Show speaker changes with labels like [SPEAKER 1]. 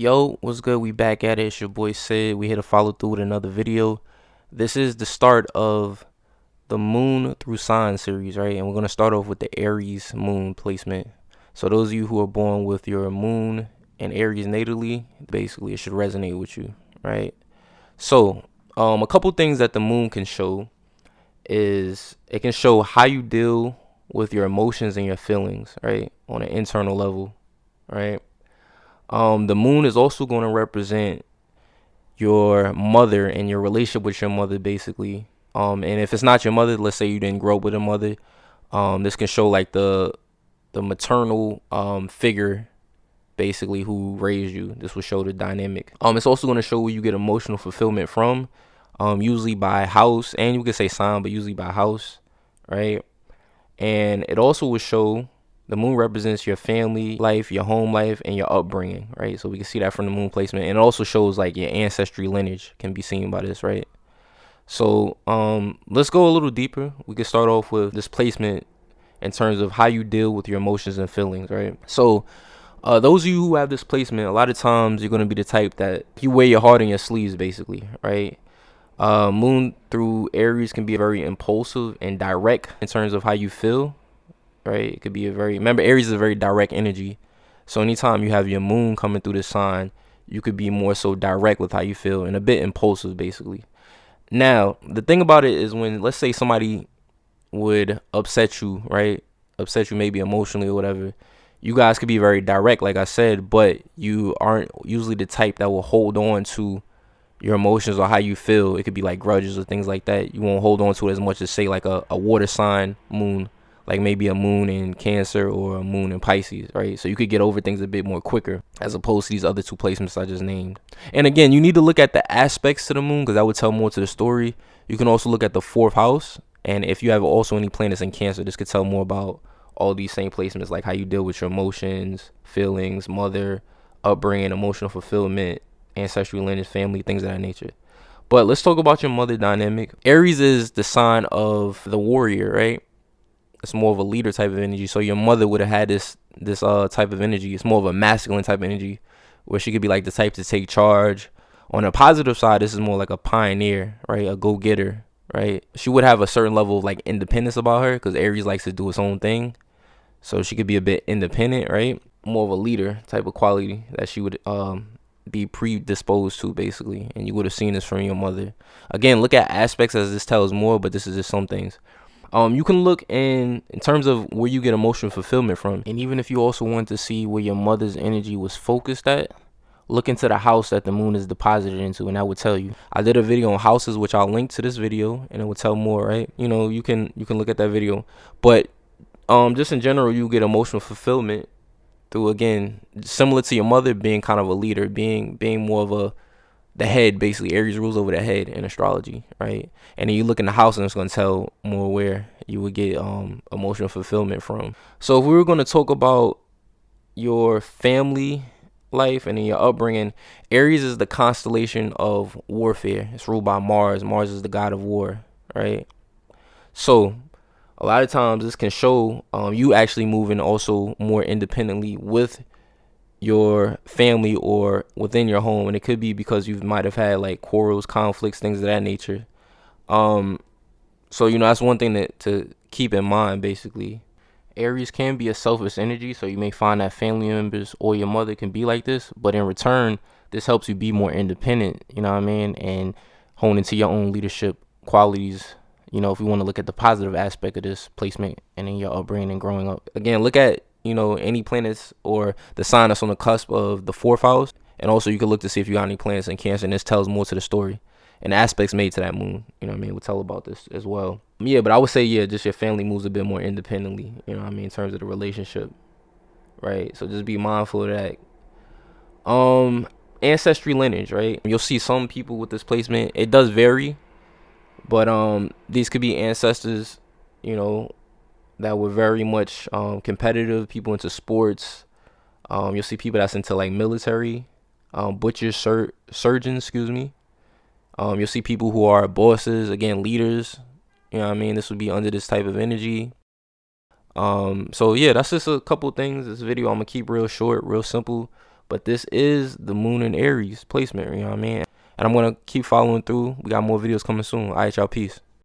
[SPEAKER 1] Yo, what's good? We back at it. It's your boy Sid. We here to follow through with another video. This is the start of the moon through sign series, right? And we're going to start off with the Aries moon placement. So those of you who are born with your moon and Aries natally, basically it should resonate with you, right? So a couple things that the moon can show is it can show how you deal with your emotions and your feelings, right? On an internal level, right? The moon is also going to represent your mother and your relationship with your mother, basically. And if it's not your mother, let's say you didn't grow up with a mother, this can show like the maternal figure, basically, who raised you. This will show the dynamic. It's also going to show where you get emotional fulfillment from, usually by house, and you could say sign, but usually by house, right? And it also will show the moon represents your family life, your home life, and your upbringing, right? So we can see that from the moon placement. And it also shows like your ancestry lineage can be seen by this, right? So let's go a little deeper. We can start off with this placement in terms of how you deal with your emotions and feelings, right? So those of you who have this placement, a lot of times you're going to be the type that you wear your heart in your sleeves, basically, right? Moon through Aries can be very impulsive and direct in terms of how you feel, right? It could be remember, Aries is a very direct energy. So anytime you have your moon coming through this sign, you could be more so direct with how you feel and a bit impulsive, basically. Now, the thing about it is when, let's say, somebody would upset you, right? Upset you maybe emotionally or whatever. You guys could be very direct, like I said, but you aren't usually the type that will hold on to your emotions or how you feel. It could be like grudges or things like that. You won't hold on to it as much as, say, like a water sign moon, like maybe a moon in Cancer or a moon in Pisces, right? So you could get over things a bit more quicker as opposed to these other two placements I just named. And again, you need to look at the aspects to the moon because that would tell more to the story. You can also look at the fourth house, and if you have also any planets in Cancer, this could tell more about all these same placements, like how you deal with your emotions, feelings, mother, upbringing, emotional fulfillment, ancestry, lineage, family, things of that nature. But let's talk about your mother dynamic. Aries is the sign of the warrior, right? It's more of a leader type of energy. So your mother would have had this type of energy. It's more of a masculine type of energy, where she could be like the type to take charge. On the positive side, this is more like a pioneer, right? A go-getter, right? She would have a certain level of like independence about her because Aries likes to do its own thing. So she could be a bit independent, right? More of a leader type of quality that she would be predisposed to, basically. And you would have seen this from your mother. Again, look at aspects as this tells more, but this is just some things. You can look in terms of where you get emotional fulfillment from. And even if you also want to see where your mother's energy was focused at, look into the house that the moon is deposited into, and that would tell you. I did a video on houses, which I'll link to this video, and it will tell more, right? You know, you can look at that video. But just in general, you get emotional fulfillment through, again, similar to your mother, being kind of a leader, being more of the head, basically. Aries rules over the head in astrology, right? And then you look in the house and it's going to tell more where you would get emotional fulfillment from. So if we were going to talk about your family life and in your upbringing, Aries is the constellation of warfare. It's ruled by Mars. Mars is the god of war, right? So a lot of times this can show you actually moving also more independently with your family or within your home, and it could be because you might have had like quarrels, conflicts, things of that nature. So you know, that's one thing that to keep in mind, basically. Aries can be a selfish energy, so you may find that family members or your mother can be like this, but in return, this helps you be more independent, you know what I mean, and hone into your own leadership qualities. You know, if we want to look at the positive aspect of this placement and in your upbringing and growing up. Again, look at, you know, any planets or the sign that's on the cusp of the fourth house. And also you can look to see if you got any planets in Cancer, and this tells more to the story. And the aspects made to that moon, you know what I mean, will tell about this as well. Yeah, but I would say, yeah, just your family moves a bit more independently, you know what I mean, in terms of the relationship, right? So just be mindful of that. Ancestry lineage, right? You'll see some people with this placement. It does vary, but these could be ancestors, you know, that were very much competitive, people into sports. You'll see people that's into like military, butchers, surgeons, excuse me. You'll see people who are bosses, again, leaders. You know what I mean? This would be under this type of energy. So yeah, that's just a couple things. This video I'm gonna keep real short, real simple. But this is the moon in Aries placement, you know what I mean? And I'm going to keep following through. We got more videos coming soon. All right, y'all, peace.